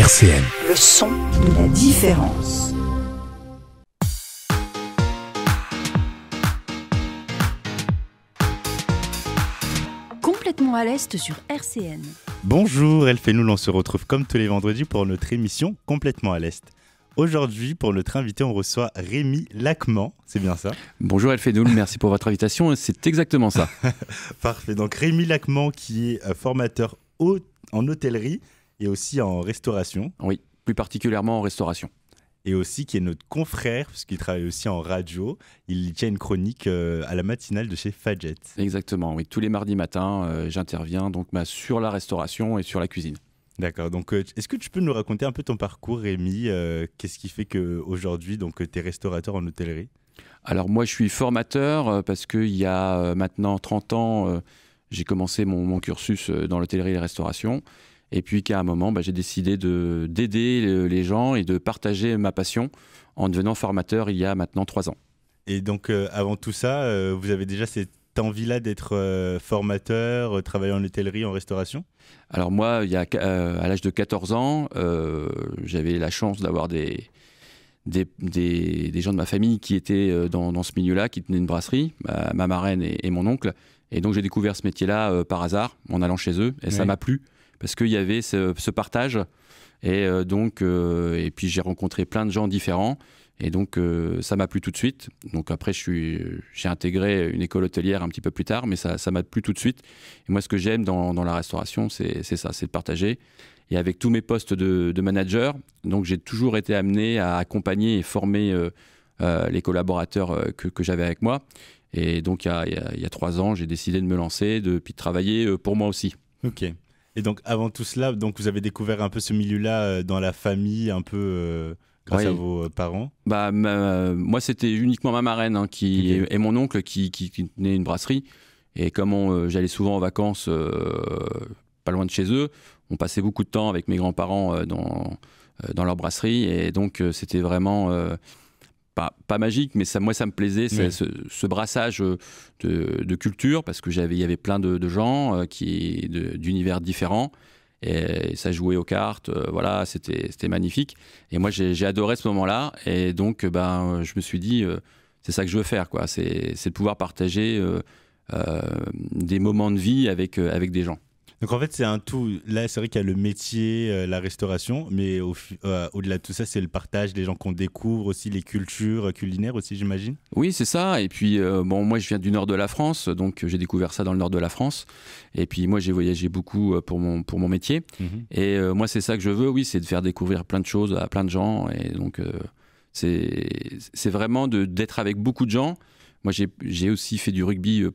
RCN. Le son de la différence. Complètement à l'Est sur RCN. Bonjour Elfenoul, on se retrouve comme tous les vendredis pour notre émission Complètement à l'Est. Aujourd'hui, pour notre invité, on reçoit Rémi Lacquement, c'est bien ça? Bonjour Elfenoul, merci pour votre invitation, c'est exactement ça. Parfait, donc Rémi Lacquement qui est formateur en hôtellerie et aussi en restauration. Oui, plus particulièrement en restauration. Et aussi qui est notre confrère, puisqu'il travaille aussi en radio. Il tient une chronique à la matinale de chez Fadjet. Exactement, oui. Tous les mardis matins, j'interviens donc sur la restauration et sur la cuisine. D'accord, donc est-ce que tu peux nous raconter un peu ton parcours, Rémi? Qu'est-ce qui fait qu'aujourd'hui, tu es restaurateur en hôtellerie? Alors moi, je suis formateur parce qu'il y a maintenant 30 ans, j'ai commencé mon cursus dans l'hôtellerie et la restauration. Et puis qu'à un moment, j'ai décidé d'aider les gens et de partager ma passion en devenant formateur il y a maintenant 3 ans. Et donc avant tout ça, vous avez déjà cette envie-là d'être formateur, travailler en hôtellerie, en restauration? Alors moi, à l'âge de 14 ans, j'avais la chance d'avoir des gens de ma famille qui étaient dans ce milieu-là, qui tenaient une brasserie, ma marraine et mon oncle. Et donc j'ai découvert ce métier-là par hasard, en allant chez eux, et ça m'a plu. Parce qu'il y avait ce partage, et puis j'ai rencontré plein de gens différents, et donc ça m'a plu tout de suite. Donc après, j'ai intégré une école hôtelière un petit peu plus tard, mais ça m'a plu tout de suite. Et moi, ce que j'aime dans la restauration, c'est ça, c'est de partager. Et avec tous mes postes de manager, donc j'ai toujours été amené à accompagner et former les collaborateurs que j'avais avec moi. Et donc il y a 3 ans, j'ai décidé de me lancer, puis de travailler pour moi aussi. Ok. Et donc avant tout cela, vous avez découvert un peu ce milieu-là dans la famille, un peu grâce à vos parents? Moi, c'était uniquement ma marraine et mon oncle qui tenait une brasserie. Et comme j'allais souvent en vacances pas loin de chez eux, on passait beaucoup de temps avec mes grands-parents dans leur brasserie. Et donc c'était vraiment... Pas magique, mais moi ça me plaisait, ce brassage de culture, parce que il y avait plein de gens d'univers différents, et ça jouait aux cartes, voilà, c'était magnifique. Et moi j'ai adoré ce moment-là, et donc je me suis dit, c'est ça que je veux faire, quoi. C'est de pouvoir partager des moments de vie avec des gens. Donc en fait, c'est un tout. Là, c'est vrai qu'il y a le métier, la restauration, mais au-delà de tout ça, c'est le partage des gens qu'on découvre, aussi les cultures culinaires aussi, j'imagine. Oui, c'est ça. Et puis, moi, je viens du nord de la France, donc j'ai découvert ça dans le nord de la France. Et puis, moi, j'ai voyagé beaucoup pour mon métier. Et moi, c'est ça que je veux, oui, c'est de faire découvrir plein de choses à plein de gens. Et donc, c'est vraiment d'être avec beaucoup de gens. Moi, j'ai aussi fait du rugby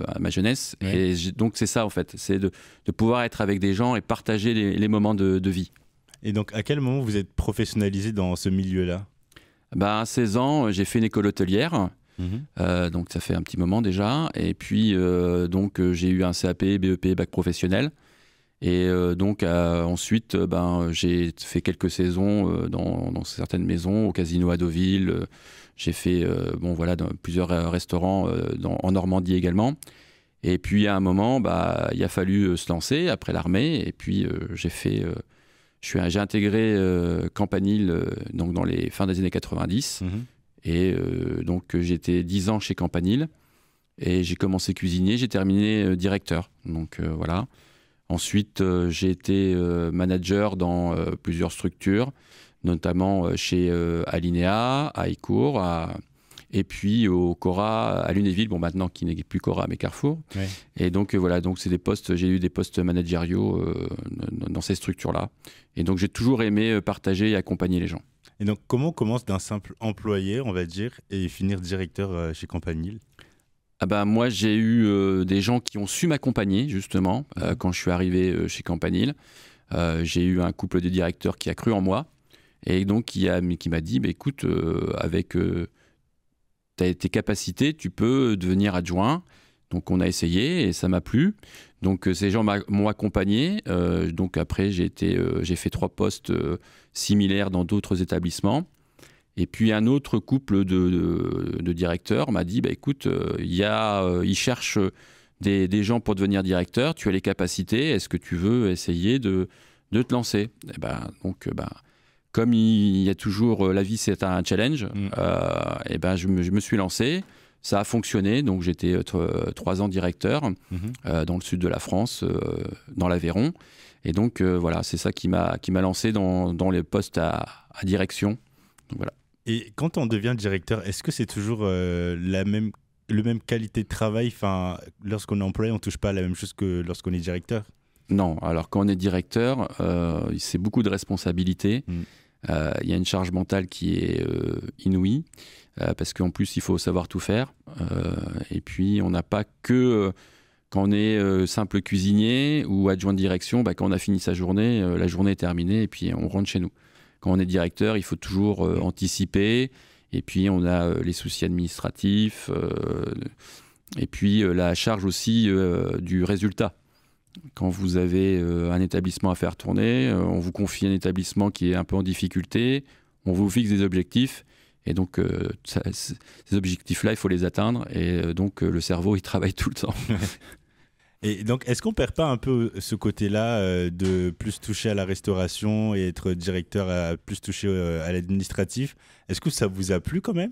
à ma jeunesse. Et donc, c'est ça, en fait. C'est de pouvoir être avec des gens et partager les moments de vie. Et donc, à quel moment vous êtes professionnalisé dans ce milieu-là? À 16 ans, j'ai fait une école hôtelière. Donc, ça fait un petit moment déjà. Et puis, j'ai eu un CAP, BEP, bac professionnel. Et ensuite, j'ai fait quelques saisons dans certaines maisons, au Casino à Deauville. J'ai fait dans plusieurs restaurants en Normandie également. Et puis à un moment, il a fallu se lancer après l'armée. Et puis j'ai intégré Campanile dans les fins des années 90. Et donc j'étais 10 ans chez Campanile. Et j'ai commencé cuisinier, j'ai terminé directeur. Donc voilà. Ensuite, j'ai été manager dans plusieurs structures, notamment chez Alinéa, à Écourt, et puis au Cora à Lunéville, maintenant qui n'est plus Cora mais Carrefour. Et donc voilà, c'est des postes, j'ai eu des postes managériaux dans ces structures-là. Et donc j'ai toujours aimé partager et accompagner les gens. Et donc comment on commence d'un simple employé, on va dire, et finir directeur chez Campanile? Moi, j'ai eu des gens qui ont su m'accompagner, justement, quand je suis arrivé chez Campanile. J'ai eu un couple de directeurs qui a cru en moi, et donc qui m'a dit, écoute, avec tes capacités, tu peux devenir adjoint. Donc on a essayé, et ça m'a plu. Donc ces gens m'ont accompagné. Donc après, j'ai fait 3 postes similaires dans d'autres établissements. Et puis un autre couple de directeurs m'a dit, écoute, ils cherchent des gens pour devenir directeur, tu as les capacités, est-ce que tu veux essayer de de te lancer. Et donc, comme il y a toujours, la vie c'est un challenge, et je me suis lancé. Ça a fonctionné, donc j'étais 3 ans directeur dans le sud de la France, dans l'Aveyron. Et donc voilà, c'est ça qui m'a lancé dans les postes à direction. Donc, voilà. Et quand on devient directeur, est-ce que c'est toujours le même qualité de travail? Enfin, lorsqu'on est employé, on ne touche pas à la même chose que lorsqu'on est directeur? Non, alors quand on est directeur, c'est beaucoup de responsabilités. Il y a une charge mentale qui est inouïe, parce qu'en plus, il faut savoir tout faire. Et puis, on n'a pas que... quand on est simple cuisinier ou adjoint de direction, quand on a fini sa journée, la journée est terminée et puis on rentre chez nous. Quand on est directeur, il faut toujours anticiper. Et puis, on a les soucis administratifs. Et puis, la charge aussi du résultat. Quand vous avez un établissement à faire tourner, on vous confie un établissement qui est un peu en difficulté, on vous fixe des objectifs, et donc ces objectifs-là, il faut les atteindre, et donc le cerveau, il travaille tout le temps. Et donc, est-ce qu'on perd pas un peu ce côté-là de plus toucher à la restauration et être directeur à plus toucher à l'administratif? Est-ce que ça vous a plu quand même?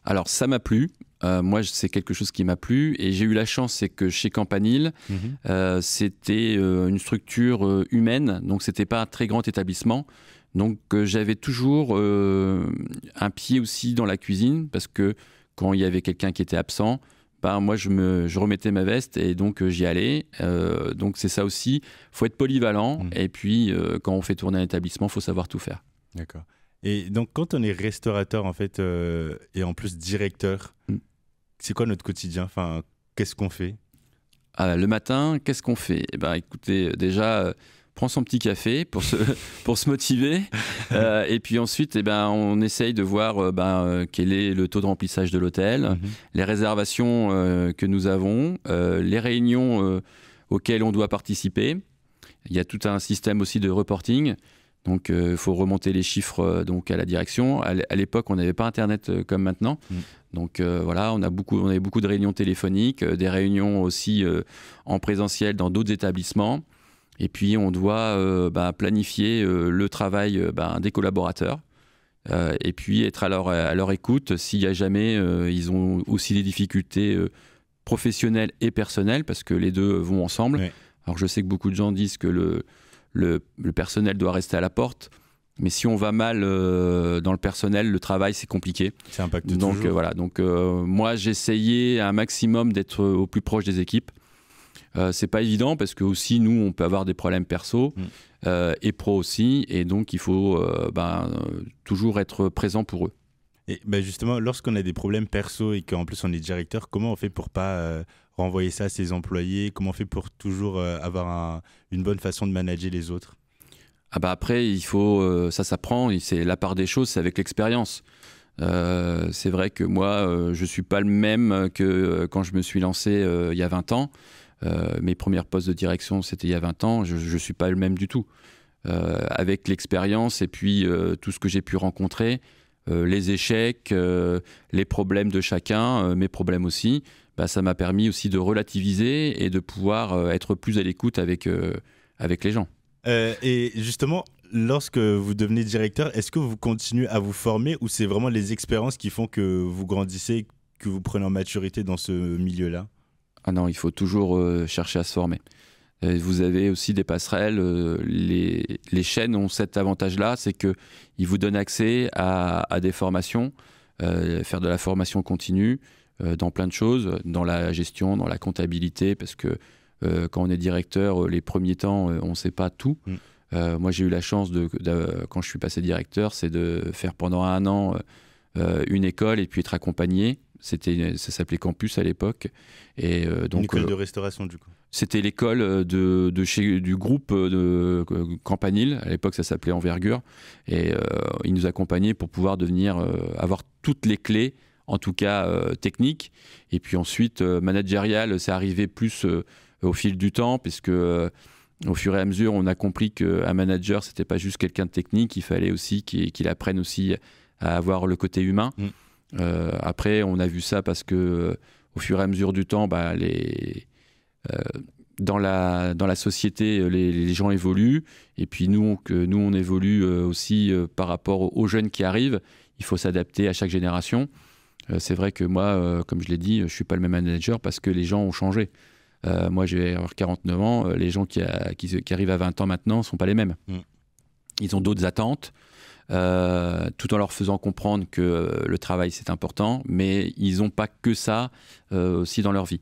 Alors, ça m'a plu. Moi, c'est quelque chose qui m'a plu. Et j'ai eu la chance, c'est que chez Campanile, c'était une structure humaine. Donc, ce n'était pas un très grand établissement. Donc, j'avais toujours un pied aussi dans la cuisine. Parce que quand il y avait quelqu'un qui était absent, moi, je remettais ma veste et donc j'y allais. Donc, c'est ça aussi. Il faut être polyvalent. Et puis, quand on fait tourner un établissement, il faut savoir tout faire. D'accord. Et donc, quand on est restaurateur, en fait, et en plus directeur, c'est quoi notre quotidien? Enfin, qu'est-ce qu'on fait? Le matin, qu'est-ce qu'on fait? Écoutez, déjà, prends son petit café pour se motiver. Et puis ensuite, on essaye de voir quel est le taux de remplissage de l'hôtel, les réservations que nous avons, les réunions auxquelles on doit participer. Il y a tout un système aussi de reporting. Donc, il faut remonter les chiffres donc, à la direction. À l'époque, on n'avait pas Internet comme maintenant. Donc, voilà, on avait beaucoup de réunions téléphoniques, des réunions aussi en présentiel dans d'autres établissements. Et puis, on doit planifier le travail des collaborateurs. Et puis, être à leur écoute s'il y a jamais, ils ont aussi des difficultés professionnelles et personnelles, parce que les deux vont ensemble. Ouais. Alors, je sais que beaucoup de gens disent que le personnel doit rester à la porte, mais si on va mal dans le personnel, le travail, c'est compliqué. Ça impacte donc, toujours. Voilà. Donc, moi, j'essayais un maximum d'être au plus proche des équipes. C'est pas évident parce que aussi, nous, on peut avoir des problèmes perso et pro aussi, et donc il faut toujours être présent pour eux. Et justement, lorsqu'on a des problèmes perso et qu'en plus on est directeur, comment on fait pour pas renvoyer ça à ses employés? Comment on fait pour toujours avoir une bonne façon de manager les autres? Après, il faut, ça s'apprend, c'est la part des choses, c'est avec l'expérience. C'est vrai que moi, je suis pas le même que quand je me suis lancé il y a 20 ans. Mes premiers postes de direction, c'était il y a 20 ans, je suis pas le même du tout. Avec l'expérience et puis tout ce que j'ai pu rencontrer, les échecs, les problèmes de chacun, mes problèmes aussi, ça m'a permis aussi de relativiser et de pouvoir être plus à l'écoute avec les gens. Et justement, lorsque vous devenez directeur, est-ce que vous continuez à vous former ou c'est vraiment les expériences qui font que vous grandissez, que vous prenez en maturité dans ce milieu-là? Ah non, il faut toujours chercher à se former. Vous avez aussi des passerelles. Les chaînes ont cet avantage-là, c'est qu'ils vous donnent accès à des formations, faire de la formation continue dans plein de choses, dans la gestion, dans la comptabilité, parce que quand on est directeur, les premiers temps, on ne sait pas tout. Moi, j'ai eu la chance, quand je suis passé directeur, c'est de faire pendant 1 an une école et puis être accompagné. Ça s'appelait Campus à l'époque. Et donc, une école de restauration, du coup. C'était l'école du groupe de Campanile. À l'époque, ça s'appelait Envergure. Et ils nous accompagnaient pour pouvoir avoir toutes les clés, en tout cas techniques. Et puis ensuite, managérial, c'est arrivé plus au fil du temps, puisque au fur et à mesure, on a compris qu'un manager, c'était pas juste quelqu'un de technique. Il fallait aussi qu'il apprenne aussi à avoir le côté humain. Après, on a vu ça parce que au fur et à mesure du temps, dans la société, les gens évoluent, et puis nous on évolue aussi par rapport aux jeunes qui arrivent. Il faut s'adapter à chaque génération. C'est vrai que moi, comme je l'ai dit, je ne suis pas le même manager parce que les gens ont changé. Moi, je vais avoir 49 ans. Les gens qui arrivent à 20 ans maintenant ne sont pas les mêmes. Ils ont d'autres attentes, tout en leur faisant comprendre que le travail, c'est important, mais ils n'ont pas que ça aussi dans leur vie.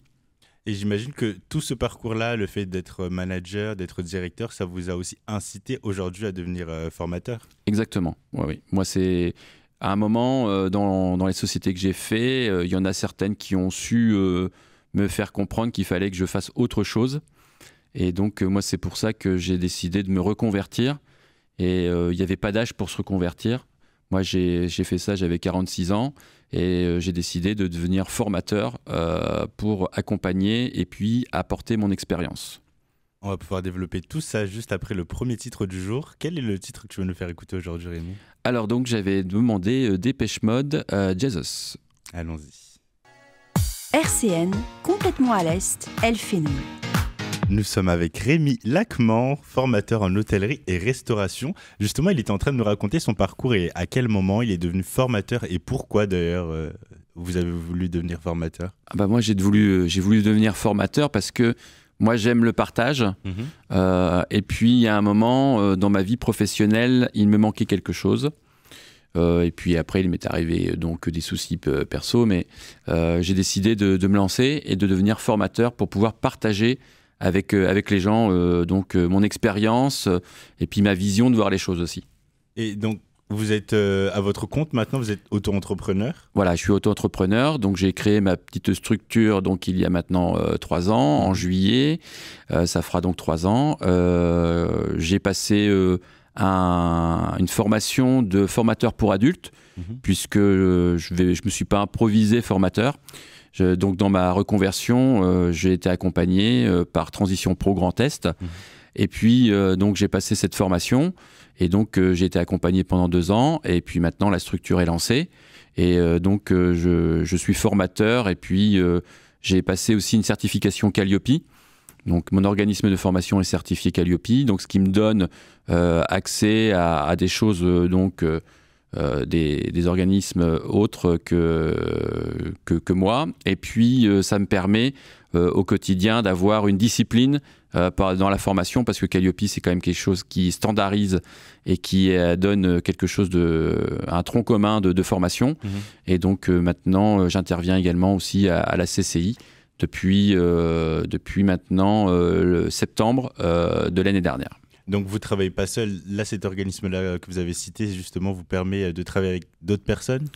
Et j'imagine que tout ce parcours-là, le fait d'être manager, d'être directeur, ça vous a aussi incité aujourd'hui à devenir formateur? Exactement, oui. Moi, c'est à un moment, dans les sociétés que j'ai fait, il y en a certaines qui ont su me faire comprendre qu'il fallait que je fasse autre chose. Et donc, moi, c'est pour ça que j'ai décidé de me reconvertir. Et il n'y avait pas d'âge pour se reconvertir. Moi, j'ai fait ça, j'avais 46 ans. Et j'ai décidé de devenir formateur pour accompagner et puis apporter mon expérience. On va pouvoir développer tout ça juste après le premier titre du jour. Quel est le titre que tu veux nous faire écouter aujourd'hui, Rémi? Alors donc, j'avais demandé Dépêche Mode, Jesus. Allons-y. RCN, complètement à l'Est, Elphénol. Nous sommes avec Rémi Lacquement, formateur en hôtellerie et restauration. Justement, il était en train de nous raconter son parcours et à quel moment il est devenu formateur et pourquoi d'ailleurs vous avez voulu devenir formateur. Moi, j'ai voulu devenir formateur parce que moi, j'aime le partage. Et puis, il y a un moment dans ma vie professionnelle, il me manquait quelque chose. Et puis après, il m'est arrivé donc des soucis perso, mais j'ai décidé de me lancer et de devenir formateur pour pouvoir partager avec les gens mon expérience et puis ma vision de voir les choses aussi. Et donc, vous êtes à votre compte maintenant, vous êtes auto-entrepreneur? Voilà, je suis auto-entrepreneur, donc j'ai créé ma petite structure donc il y a maintenant 3 ans, en juillet, ça fera donc 3 ans. J'ai passé une formation de formateur pour adultes, puisque je me suis pas improvisé formateur. Donc dans ma reconversion, j'ai été accompagné par Transition Pro Grand Est. Et puis donc j'ai passé cette formation et donc j'ai été accompagné pendant 2 ans. Et puis maintenant la structure est lancée. Et donc je suis formateur et puis j'ai passé aussi une certification Calliope. Donc mon organisme de formation est certifié Calliope, donc ce qui me donne accès à des choses des organismes autres que moi. Et puis ça me permet au quotidien d'avoir une discipline dans la formation, parce que Calliope c'est quand même quelque chose qui standarise et qui donne quelque chose un tronc commun de formation. Et donc maintenant j'interviens également aussi à la CCI depuis maintenant le septembre de l'année dernière. Donc vous ne travaillez pas seul. Là, cet organisme-là que vous avez cité, justement, vous permet de travailler avec d'autres personnes?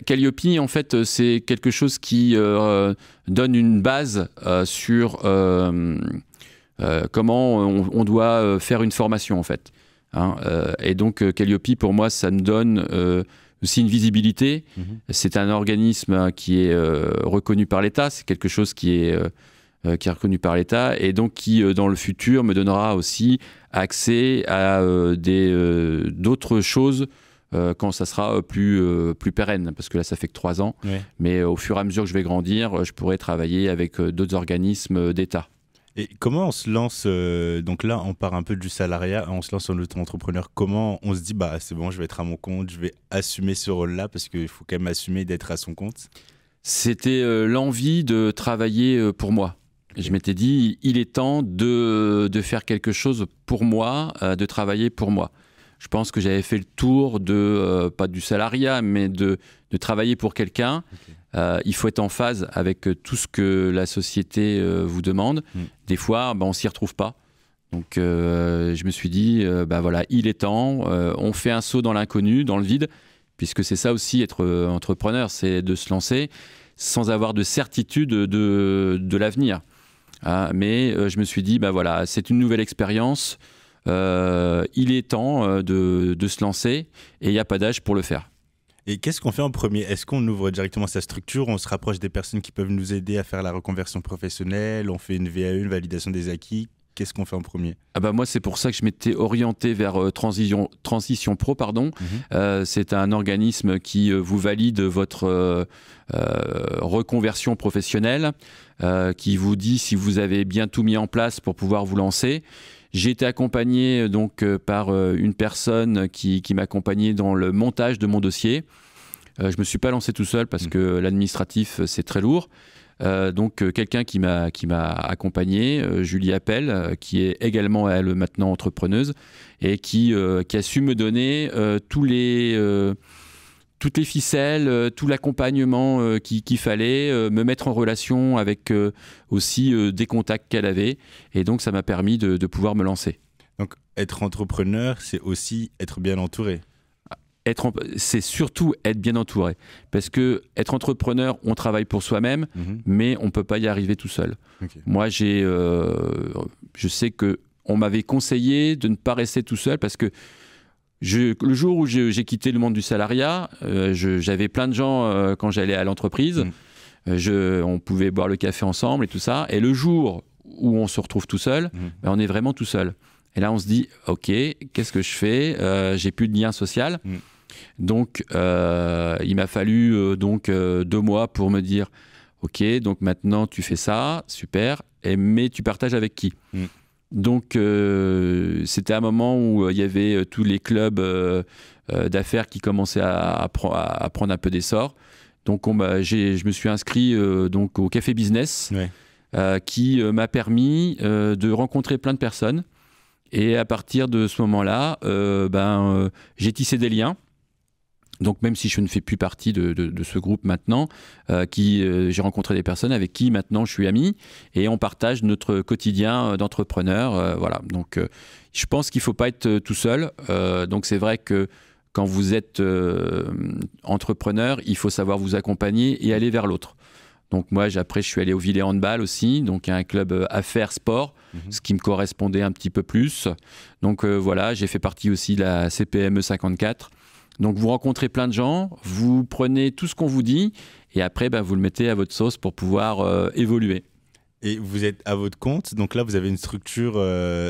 Calliope, en fait, c'est quelque chose qui donne une base sur comment on doit faire une formation, en fait. Et donc, Calliope, pour moi, ça me donne aussi une visibilité. C'est un organisme qui est reconnu par l'État. C'est quelque chose qui est reconnu par l'État et donc qui, dans le futur, me donnera aussi accès à d'autres choses quand ça sera plus pérenne, parce que là, ça fait que 3 ans. Ouais. Mais au fur et à mesure que je vais grandir, je pourrai travailler avec d'autres organismes d'État. Et comment on se lance donc là, on part un peu du salariat, on se lance en auto-entrepreneur. Comment on se dit, c'est bon, je vais être à mon compte, je vais assumer ce rôle-là, parce qu'il faut quand même assumer d'être à son compte? C'était l'envie de travailler pour moi. Je m'étais dit, il est temps de faire quelque chose pour moi, de travailler pour moi. Je pense que j'avais fait le tour pas du salariat, mais de travailler pour quelqu'un. Il faut être en phase avec tout ce que la société vous demande. Des fois, on ne s'y retrouve pas. Donc, je me suis dit, voilà, il est temps. On fait un saut dans l'inconnu, dans le vide, puisque c'est ça aussi, être entrepreneur, c'est de se lancer sans avoir de certitude de l'avenir. Mais je me suis dit, voilà, c'est une nouvelle expérience, il est temps de se lancer et il n'y a pas d'âge pour le faire. Et qu'est-ce qu'on fait en premier? Est-ce qu'on ouvre directement sa structure, on se rapproche des personnes qui peuvent nous aider à faire la reconversion professionnelle, on fait une VAE, une validation des acquis? qu'est-ce qu'on fait en premier? Moi, c'est pour ça que je m'étais orienté vers Transition Pro, pardon. C'est un organisme qui vous valide votre reconversion professionnelle, qui vous dit si vous avez bien tout mis en place pour pouvoir vous lancer. J'ai été accompagné donc par une personne qui m'accompagnait dans le montage de mon dossier. Je me suis pas lancé tout seul parce que l'administratif c'est très lourd. Donc quelqu'un qui m'a accompagné, Julie Appel, qui est également elle maintenant entrepreneuse et qui a su me donner toutes les ficelles, tout l'accompagnement qu'il fallait, me mettre en relation avec aussi des contacts qu'elle avait. Et donc, ça m'a permis de pouvoir me lancer. Donc, être entrepreneur, c'est aussi être bien entouré. C'est surtout être bien entouré. Parce que être entrepreneur, on travaille pour soi-même, mais on ne peut pas y arriver tout seul. Okay. Moi, je sais qu'on m'avait conseillé de ne pas rester tout seul parce que le jour où j'ai quitté le monde du salariat, j'avais plein de gens quand j'allais à l'entreprise. On pouvait boire le café ensemble et tout ça. Et le jour où on se retrouve tout seul, on est vraiment tout seul. Et là, on se dit, OK, qu'est-ce que je fais? J'ai plus de lien social. Donc, il m'a fallu 2 mois pour me dire, OK, donc maintenant, tu fais ça, super, mais tu partages avec qui? Donc, c'était un moment où il y avait tous les clubs d'affaires qui commençaient à prendre un peu d'essor. Donc, je me suis inscrit donc au Café Business, qui m'a permis de rencontrer plein de personnes. Et à partir de ce moment-là, j'ai tissé des liens. Donc, même si je ne fais plus partie de ce groupe maintenant, j'ai rencontré des personnes avec qui maintenant je suis ami et on partage notre quotidien d'entrepreneur. Voilà. Donc, je pense qu'il ne faut pas être tout seul. Donc, c'est vrai que quand vous êtes entrepreneur, il faut savoir vous accompagner et aller vers l'autre. Donc, moi, après, je suis allé au Villers Handball aussi, donc un club affaires sport, ce qui me correspondait un petit peu plus. Donc, voilà, j'ai fait partie aussi de la CPME 54. Donc, vous rencontrez plein de gens, vous prenez tout ce qu'on vous dit et après, vous le mettez à votre sauce pour pouvoir évoluer. Et vous êtes à votre compte, donc là, vous avez une structure,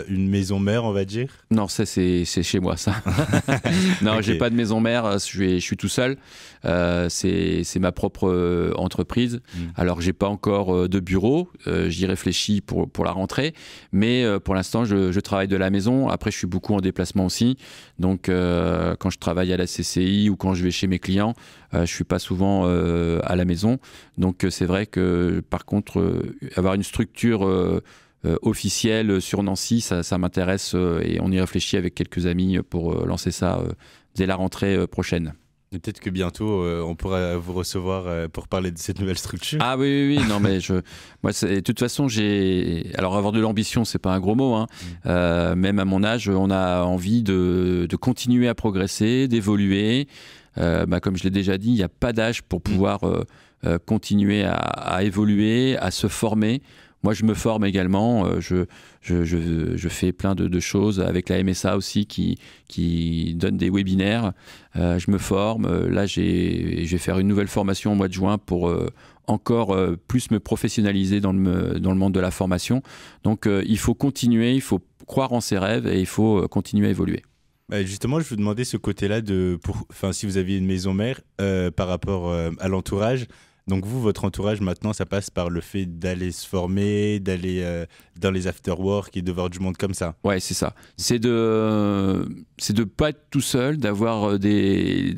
une maison mère, on va dire? Non, ça, c'est chez moi, ça. Non, okay. J'ai pas de maison mère, je suis tout seul. C'est ma propre entreprise. Alors, j'ai pas encore de bureau, j'y réfléchis pour la rentrée, mais pour l'instant, je travaille de la maison. Après, je suis beaucoup en déplacement aussi. Donc, quand je travaille à la CCI ou quand je vais chez mes clients, je suis pas souvent à la maison. Donc, c'est vrai que, par contre, avoir une structure officielle sur Nancy, ça m'intéresse et on y réfléchit avec quelques amis pour lancer ça dès la rentrée prochaine. Peut-être que bientôt, on pourra vous recevoir pour parler de cette nouvelle structure. Ah oui, non, mais moi, de toute façon, alors avoir de l'ambition, c'est pas un gros mot, hein. Même à mon âge, on a envie de continuer à progresser, d'évoluer. Comme je l'ai déjà dit, il n'y a pas d'âge pour pouvoir continuer à évoluer, à se former. Moi, je me forme également. Je fais plein de choses avec la MSA aussi qui donne des webinaires. Je me forme. Là, je vais faire une nouvelle formation au mois de juin pour encore plus me professionnaliser dans le monde de la formation. Donc, il faut continuer, il faut croire en ses rêves et il faut continuer à évoluer. Justement, je vous demandais ce côté-là si vous aviez une maison mère par rapport à l'entourage. Donc vous, votre entourage maintenant, ça passe par le fait d'aller se former, d'aller dans les after-work et de voir du monde comme ça. Ouais, c'est ça. C'est de pas être tout seul, d'avoir des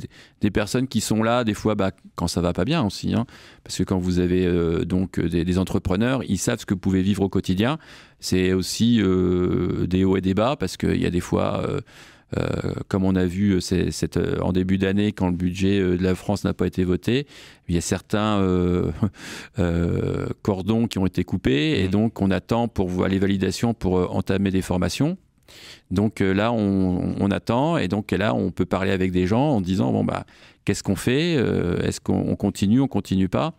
personnes qui sont là des fois quand ça va pas bien aussi, hein, parce que quand vous avez donc des entrepreneurs, ils savent ce que vous pouvez vivre au quotidien. C'est aussi des hauts et des bas parce qu'il y a des fois comme on a vu en début d'année quand le budget de la France n'a pas été voté, il y a certains cordons qui ont été coupés et donc on attend pour voir les validations pour entamer des formations. Donc là on attend et donc là on peut parler avec des gens en disant qu'est-ce qu'on fait, est-ce qu'on continue, on continue pas.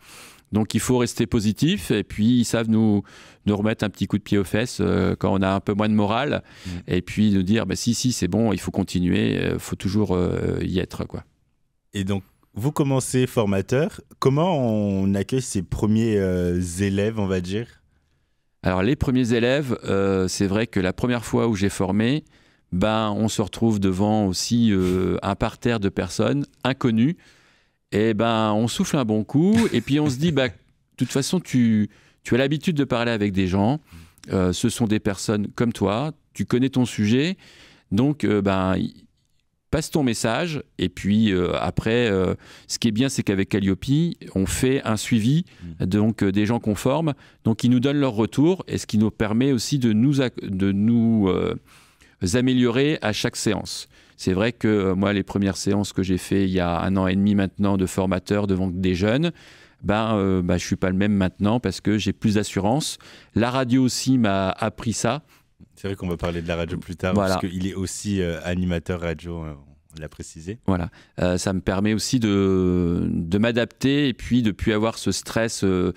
Donc il faut rester positif et puis ils savent nous remettre un petit coup de pied aux fesses quand on a un peu moins de morale et puis nous dire si c'est bon, il faut continuer, il faut toujours y être, quoi. Et donc vous commencez formateur, comment on accueille ses premiers élèves, on va dire? Alors les premiers élèves, c'est vrai que la première fois où j'ai formé, on se retrouve devant aussi un parterre de personnes inconnues, et on souffle un bon coup, et puis on se dit, de toute façon, tu as l'habitude de parler avec des gens, ce sont des personnes comme toi, tu connais ton sujet, donc passe ton message, et puis après, ce qui est bien, c'est qu'avec Calliope, on fait un suivi donc, des gens qu'on forme, donc ils nous donnent leur retour, et ce qui nous permet aussi de nous améliorer à chaque séance. C'est vrai que moi, les premières séances que j'ai fait il y a 1 an et demi maintenant de formateur devant des jeunes, je ne suis pas le même maintenant parce que j'ai plus d'assurance. La radio aussi m'a appris ça. C'est vrai qu'on va parler de la radio plus tard, voilà. Parce qu'il est aussi animateur radio, on l'a précisé. Voilà, ça me permet aussi de m'adapter et puis de ne plus avoir ce stress de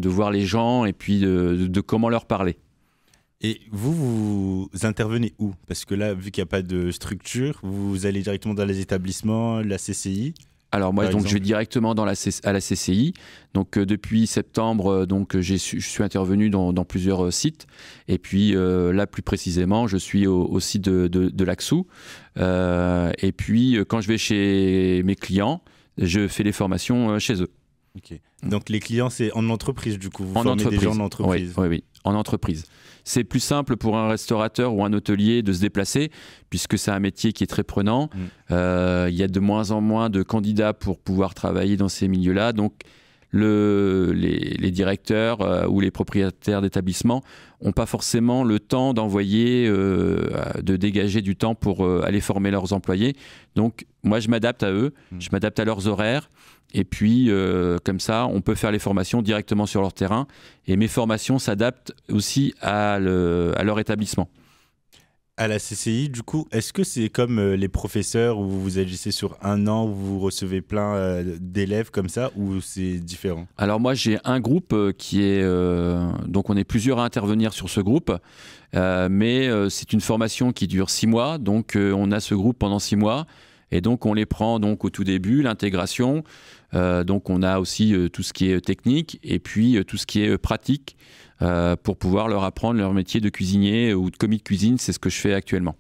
voir les gens et puis de comment leur parler. Et vous intervenez où? Parce que là, vu qu'il n'y a pas de structure, vous allez directement dans les établissements, la CCI? Alors moi, donc, je vais directement à la CCI. Donc depuis septembre, je suis intervenu dans plusieurs sites. Et puis là, plus précisément, je suis au site de l'Axou. Et puis quand je vais chez mes clients, je fais les formations chez eux. Okay. Donc les clients, c'est en entreprise du coup? Vous en formez entreprise. Des gens en entreprise? Oui, en entreprise. C'est plus simple pour un restaurateur ou un hôtelier de se déplacer, puisque c'est un métier qui est très prenant. Il y a de moins en moins de candidats pour pouvoir travailler dans ces milieux-là. Donc les directeurs ou les propriétaires d'établissements n'ont pas forcément le temps d'envoyer, de dégager du temps pour aller former leurs employés. Donc moi, je m'adapte à eux, je m'adapte à leurs horaires. Et puis, comme ça, on peut faire les formations directement sur leur terrain. Et mes formations s'adaptent aussi à leur établissement. À la CCI, du coup, est-ce que c'est comme les professeurs où vous agissez sur 1 an, où vous recevez plein d'élèves comme ça, ou c'est différent? Alors moi, j'ai un groupe qui est... donc on est plusieurs à intervenir sur ce groupe. Mais c'est une formation qui dure 6 mois. Donc on a ce groupe pendant 6 mois. Et donc, on les prend donc, au tout début, l'intégration. Donc, on a aussi tout ce qui est technique et puis tout ce qui est pratique pour pouvoir leur apprendre leur métier de cuisinier ou de commis de cuisine. C'est ce que je fais actuellement.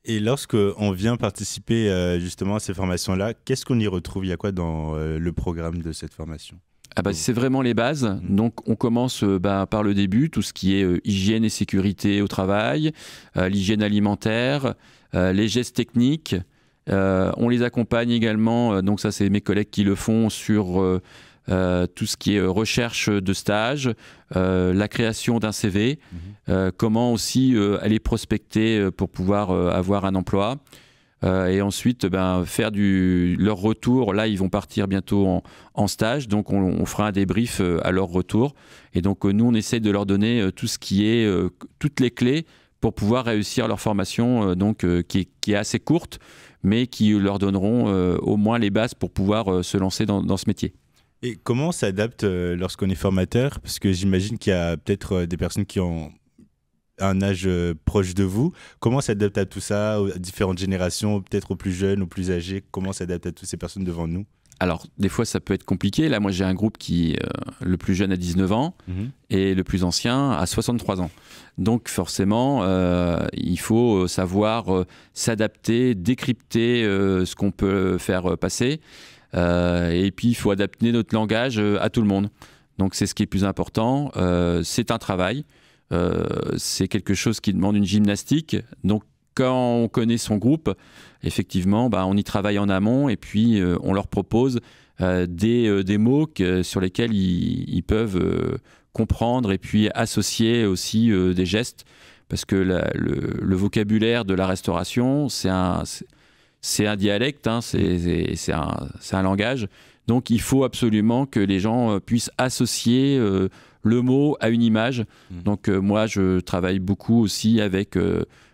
Et lorsqu'on vient participer justement à ces formations-là, qu'est-ce qu'on y retrouve? Il y a quoi dans le programme de cette formation? C'est vraiment les bases. Donc, on commence par le début, tout ce qui est hygiène et sécurité au travail, l'hygiène alimentaire, les gestes techniques. On les accompagne également, donc ça c'est mes collègues qui le font, sur tout ce qui est recherche de stage, la création d'un CV, comment aussi aller prospecter pour pouvoir avoir un emploi. Et ensuite faire leur retour. Là, ils vont partir bientôt en stage, donc on fera un débrief à leur retour. Et donc nous, on essaye de leur donner tout ce qui est, toutes les clés pour pouvoir réussir leur formation, qui est assez courte, mais qui leur donneront au moins les bases pour pouvoir se lancer dans ce métier. Et comment on s'adapte lorsqu'on est formateur? Parce que j'imagine qu'il y a peut-être des personnes qui ont un âge proche de vous. Comment on s'adapte à tout ça, aux différentes générations, peut-être aux plus jeunes, aux plus âgés? Comment on s'adapte à toutes ces personnes devant nous? Alors, des fois, ça peut être compliqué. Là, moi, j'ai un groupe qui, le plus jeune a 19 ans et le plus ancien a 63 ans. Donc, forcément, il faut savoir s'adapter, décrypter ce qu'on peut faire passer. Et puis, il faut adapter notre langage à tout le monde. Donc, c'est ce qui est plus important. C'est un travail. C'est quelque chose qui demande une gymnastique. Donc, quand on connaît son groupe, effectivement, on y travaille en amont et puis on leur propose des mots sur lesquels ils peuvent comprendre et puis associer aussi des gestes. Parce que le vocabulaire de la restauration, c'est un dialecte, c'est un langage. Donc il faut absolument que les gens puissent associer le mot à une image. Donc moi, je travaille beaucoup aussi avec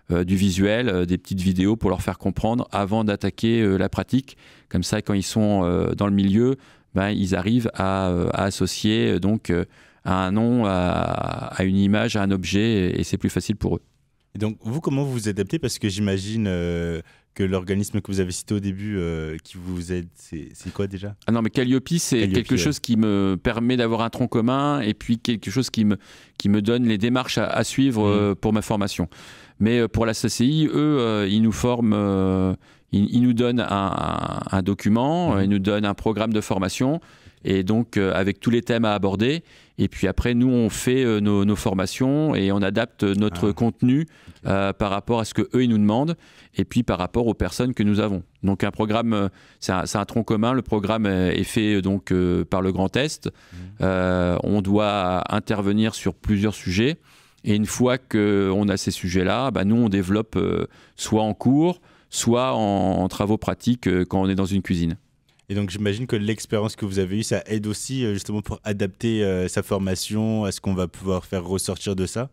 du visuel, des petites vidéos pour leur faire comprendre avant d'attaquer la pratique. Comme ça, quand ils sont dans le milieu, ils arrivent à associer donc à un nom, à une image, à un objet, et c'est plus facile pour eux. Et donc, vous, comment vous vous adaptez? Parce que j'imagine que l'organisme que vous avez cité au début qui vous aide, c'est quoi déjà? Ah non, mais Calliope, c'est quelque chose qui me permet d'avoir un tronc commun et puis quelque chose qui me donne les démarches à suivre pour ma formation. Mais pour la CCI, eux, ils nous forment, ils nous donnent un document, ils nous donnent un programme de formation, et donc avec tous les thèmes à aborder. Et puis après, nous, on fait nos formations et on adapte notre contenu par rapport à ce qu'eux, ils nous demandent et puis par rapport aux personnes que nous avons. Donc un programme, c'est un tronc commun. Le programme est fait donc, par le Grand Est. On doit intervenir sur plusieurs sujets. Et une fois qu'on a ces sujets-là, bah, nous, on développe soit en cours, soit en travaux pratiques quand on est dans une cuisine. Et donc j'imagine que l'expérience que vous avez eue, ça aide aussi justement pour adapter sa formation à ce qu'on va pouvoir faire ressortir de ça?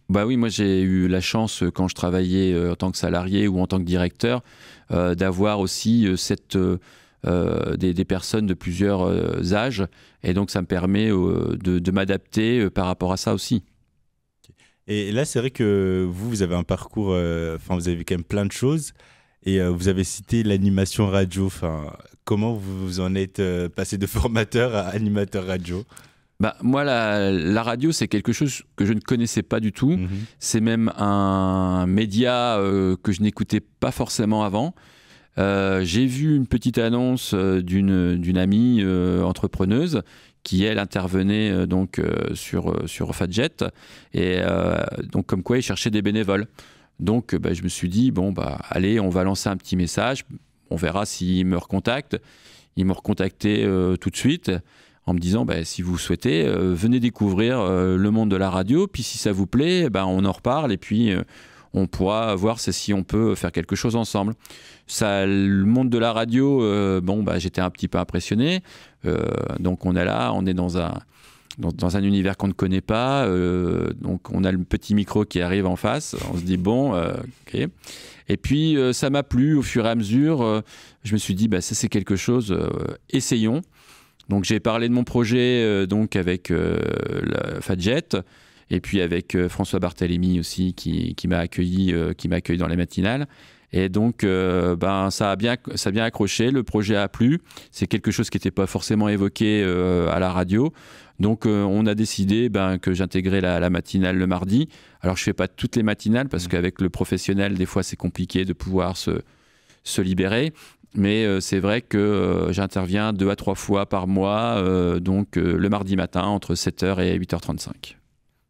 Bah oui, moi j'ai eu la chance quand je travaillais en tant que salarié ou en tant que directeur d'avoir aussi des personnes de plusieurs âges. Et donc ça me permet de m'adapter par rapport à ça aussi. Et là, c'est vrai que vous avez un parcours, vous avez quand même plein de choses. Et vous avez cité l'animation radio. Comment vous en êtes passé de formateur à animateur radio? Bah, moi, la radio, c'est quelque chose que je ne connaissais pas du tout. C'est même un média que je n'écoutais pas forcément avant. J'ai vu une petite annonce d'une amie entrepreneuse qui, elle, intervenait sur Fadjet. Et donc, comme quoi, il cherchait des bénévoles. Donc, je me suis dit, allez, on va lancer un petit message. On verra s'il me recontacte. Il m'a recontacté tout de suite en me disant, si vous souhaitez, venez découvrir le monde de la radio. Puis si ça vous plaît, on en reparle et puis on pourra voir si on peut faire quelque chose ensemble. Le monde de la radio, j'étais un petit peu impressionné. Donc on est là, on est dans un univers qu'on ne connaît pas, donc on a le petit micro qui arrive en face, on se dit ok. Et puis ça m'a plu au fur et à mesure, je me suis dit ça c'est quelque chose, essayons. Donc j'ai parlé de mon projet avec Fadjet et puis avec François Barthélémy aussi qui m'a accueilli dans les matinales. Et donc, ça a bien accroché, le projet a plu. C'est quelque chose qui n'était pas forcément évoqué à la radio. Donc, on a décidé que j'intégrais la matinale le mardi. Alors, je ne fais pas toutes les matinales parce qu'avec le professionnel, des fois, c'est compliqué de pouvoir se libérer. Mais c'est vrai que j'interviens 2 à 3 fois par mois, le mardi matin, entre 7h et 8h35.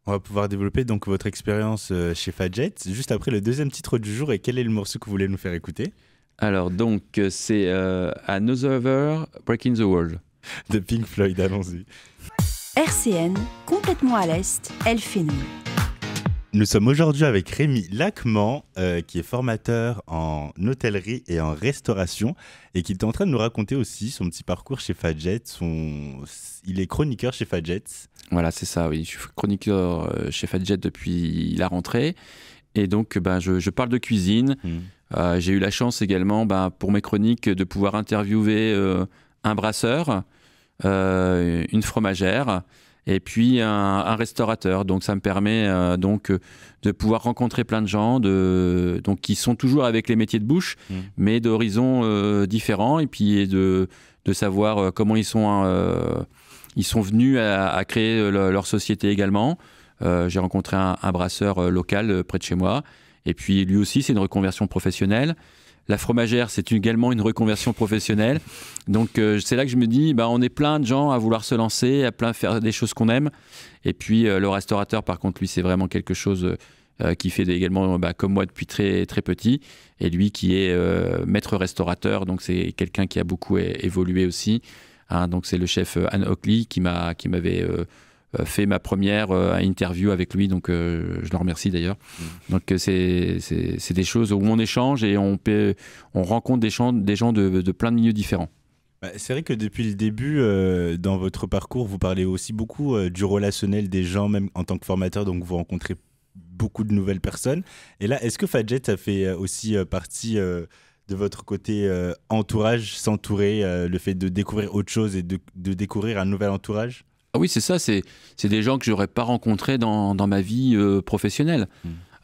On va pouvoir développer donc votre expérience chez Fadjet juste après le deuxième titre du jour. Et quel est le morceau que vous voulez nous faire écouter? Alors donc c'est Another Breaking the World de Pink Floyd, allons-y. RCN, complètement à l'Est, Elphénol. Nous sommes aujourd'hui avec Rémi Lacman, qui est formateur en hôtellerie et en restauration et qui est en train de nous raconter aussi son petit parcours chez Fadjet. Il est chroniqueur chez Fadjet. Voilà, c'est ça, oui. Je suis chroniqueur chez Fadjet depuis la rentrée. Et donc, je parle de cuisine. J'ai eu la chance également, pour mes chroniques, de pouvoir interviewer un brasseur, une fromagère et puis un restaurateur. Donc, ça me permet de pouvoir rencontrer plein de gens qui sont toujours avec les métiers de bouche, mais d'horizons différents. Et puis, de savoir comment ils sont venus à créer leur société également. J'ai rencontré un brasseur local près de chez moi. Et puis lui aussi, c'est une reconversion professionnelle. La fromagère, c'est également une reconversion professionnelle. Donc c'est là que je me dis, on est plein de gens à vouloir se lancer, à faire des choses qu'on aime. Et puis le restaurateur, par contre, lui, c'est vraiment quelque chose qui fait également, comme moi, depuis très, très petit. Et lui qui est maître restaurateur, donc c'est quelqu'un qui a beaucoup évolué aussi. Donc c'est le chef Anne Oakley qui m'avait fait ma première interview avec lui, donc je le remercie d'ailleurs. Donc c'est des choses où on échange et on rencontre des gens de plein de milieux différents. C'est vrai que depuis le début, dans votre parcours, vous parlez aussi beaucoup du relationnel des gens, même en tant que formateur, donc vous rencontrez beaucoup de nouvelles personnes. Et là, est-ce que Fadjet a fait aussi partie de votre côté entourage, s'entourer, le fait de découvrir autre chose et de découvrir un nouvel entourage? Ah oui, c'est ça, c'est des gens que je n'aurais pas rencontrés dans ma vie professionnelle.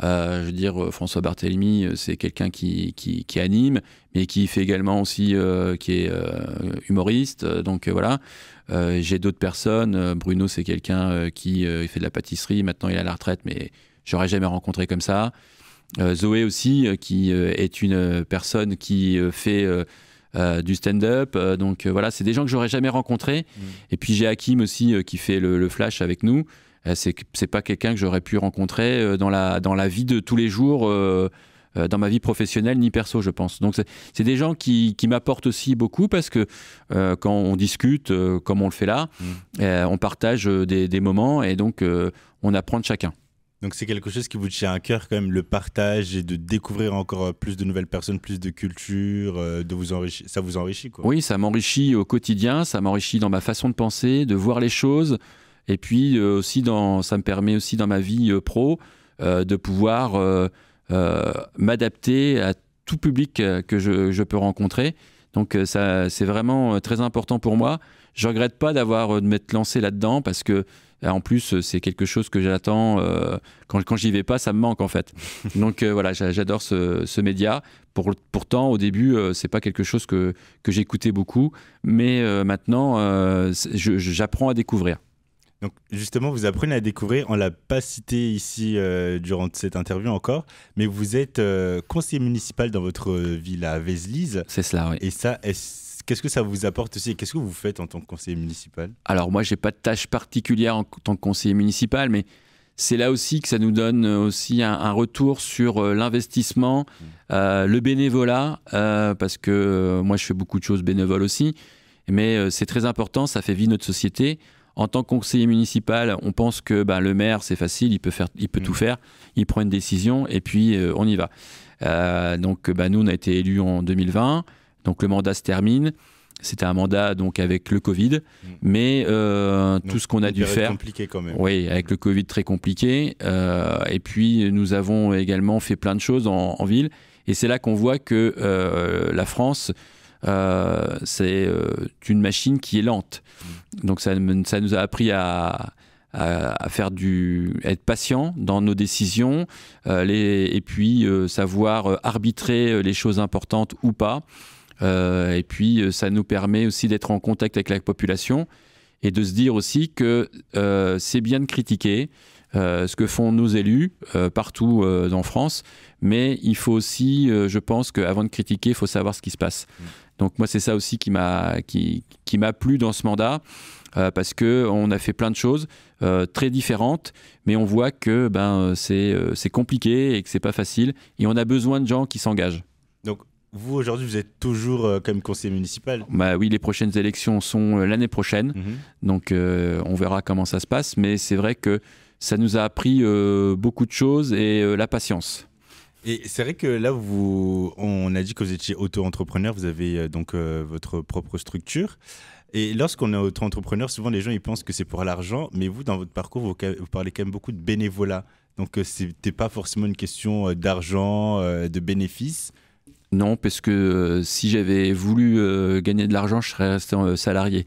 Je veux dire, François Barthélemy, c'est quelqu'un qui anime, mais qui fait également aussi, qui est humoriste. Donc voilà. J'ai d'autres personnes. Bruno, c'est quelqu'un qui fait de la pâtisserie. Maintenant, il est à la retraite, mais j'aurais jamais rencontré comme ça. Zoé aussi, qui est une personne qui fait du stand-up. Donc voilà, c'est des gens que j'aurais jamais rencontrés. Et puis j'ai Hakim aussi qui fait le flash avec nous. C'est pas quelqu'un que j'aurais pu rencontrer dans la vie de tous les jours, dans ma vie professionnelle ni perso, je pense. Donc c'est des gens qui m'apportent aussi beaucoup parce que quand on discute, comme on le fait là, on partage des moments et donc on apprend de chacun. Donc c'est quelque chose qui vous tient à cœur quand même, le partage et de découvrir encore plus de nouvelles personnes, plus de culture, de vous enrichir. Ça vous enrichit, quoi. Oui, ça m'enrichit au quotidien, ça m'enrichit dans ma façon de penser, de voir les choses. Et puis aussi ça me permet aussi dans ma vie pro de pouvoir m'adapter à tout public que je peux rencontrer. Donc ça, c'est vraiment très important pour moi. Je regrette pas de m'être lancé là-dedans parce que en plus c'est quelque chose que j'attends. Quand j'y vais pas, ça me manque en fait. Donc voilà, j'adore ce média. Pourtant au début c'est pas quelque chose que j'écoutais beaucoup, mais maintenant j'apprends à découvrir. Donc justement, vous apprenez à découvrir, on ne l'a pas cité ici durant cette interview encore, mais vous êtes conseiller municipal dans votre ville à Vézelise. C'est cela, oui. Et ça, qu'est-ce que ça vous apporte aussi? Qu'est-ce que vous faites en tant que conseiller municipal? Alors moi, je n'ai pas de tâche particulière en tant que conseiller municipal, mais c'est là aussi que ça nous donne aussi un retour sur l'investissement, le bénévolat, parce que moi, je fais beaucoup de choses bénévoles aussi, mais c'est très important, ça fait vivre notre société. En tant que conseiller municipal, on pense que le maire, c'est facile, il peut tout faire, il prend une décision et puis on y va. Donc nous, on a été élus en 2020, donc le mandat se termine. C'était un mandat donc avec le Covid, mais tout ce qu'on a dû faire, compliqué quand même. Oui, avec le Covid très compliqué. Et puis nous avons également fait plein de choses en ville, et c'est là qu'on voit que la France, c'est une machine qui est lente. Donc ça nous a appris à être patient dans nos décisions, et puis savoir arbitrer les choses importantes ou pas. Et puis ça nous permet aussi d'être en contact avec la population et de se dire aussi que c'est bien de critiquer ce que font nos élus partout en France, mais il faut aussi, je pense qu'avant de critiquer, il faut savoir ce qui se passe. Donc moi, c'est ça aussi qui m'a plu dans ce mandat, parce qu'on a fait plein de choses très différentes, mais on voit que c'est compliqué et que c'est pas facile, et on a besoin de gens qui s'engagent. Donc vous, aujourd'hui, vous êtes toujours comme conseiller municipal? Oui, les prochaines élections sont l'année prochaine, donc on verra comment ça se passe, mais c'est vrai que ça nous a appris beaucoup de choses et la patience. Et c'est vrai que là, on a dit que vous étiez auto-entrepreneur, vous avez donc votre propre structure. Et lorsqu'on est auto-entrepreneur, souvent les gens ils pensent que c'est pour l'argent, mais vous, dans votre parcours, vous parlez quand même beaucoup de bénévolat. Donc c'était pas forcément une question d'argent, de bénéfices. Non, parce que si j'avais voulu gagner de l'argent, je serais resté salarié.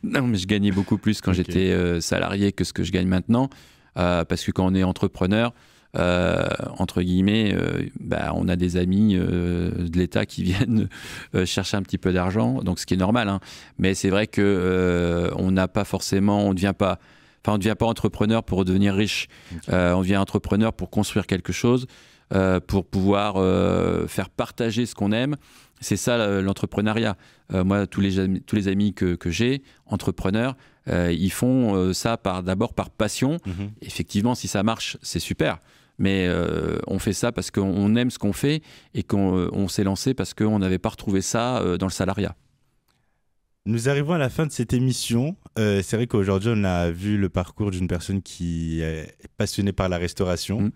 Non, mais je gagnais beaucoup plus quand j'étais salarié que ce que je gagne maintenant. Parce que quand on est entrepreneur, entre guillemets, on a des amis de l'État qui viennent chercher un petit peu d'argent, donc ce qui est normal, hein. Mais c'est vrai que on n'a pas forcément, on ne devient pas entrepreneur pour devenir riche. On devient entrepreneur pour construire quelque chose, pour pouvoir faire partager ce qu'on aime. C'est ça l'entrepreneuriat. Moi, tous les amis que j'ai, entrepreneurs, ils font ça d'abord par passion. Effectivement, si ça marche, c'est super. Mais on fait ça parce qu'on aime ce qu'on fait et qu'on s'est lancé parce qu'on n'avait pas retrouvé ça dans le salariat. Nous arrivons à la fin de cette émission. C'est vrai qu'aujourd'hui, on a vu le parcours d'une personne qui est passionnée par la restauration,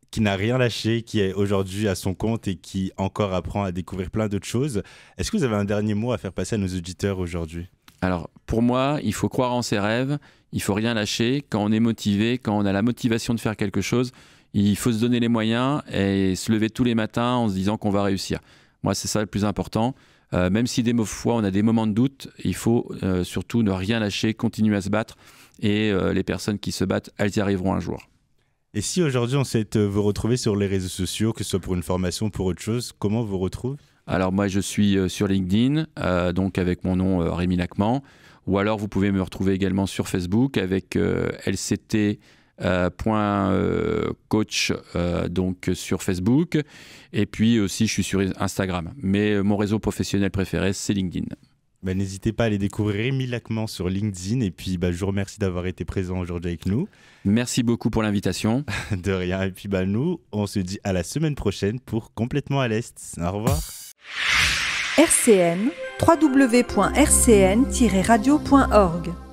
qui n'a rien lâché, qui est aujourd'hui à son compte et qui encore apprend à découvrir plein d'autres choses. Est-ce que vous avez un dernier mot à faire passer à nos auditeurs aujourd'hui? Alors, pour moi, il faut croire en ses rêves, il faut rien lâcher. Quand on est motivé, quand on a la motivation de faire quelque chose, il faut se donner les moyens et se lever tous les matins en se disant qu'on va réussir. Moi, c'est ça le plus important. Même si des fois on a des moments de doute, il faut surtout ne rien lâcher, continuer à se battre. Et les personnes qui se battent, elles y arriveront un jour. Et si aujourd'hui on souhaite vous retrouver sur les réseaux sociaux, que ce soit pour une formation ou pour autre chose, comment vous retrouve ? Alors moi je suis sur LinkedIn, donc avec mon nom Rémi Lacquement, ou alors vous pouvez me retrouver également sur Facebook avec lct.coach donc sur Facebook, et puis aussi je suis sur Instagram. Mais mon réseau professionnel préféré c'est LinkedIn. N'hésitez pas à aller découvrir Rémi Lacquement sur LinkedIn. Et puis, je vous remercie d'avoir été présent aujourd'hui avec nous. Merci beaucoup pour l'invitation. De rien. Et puis, nous, on se dit à la semaine prochaine pour Complètement à l'Est. Au revoir. RCN, www.rcn-radio.org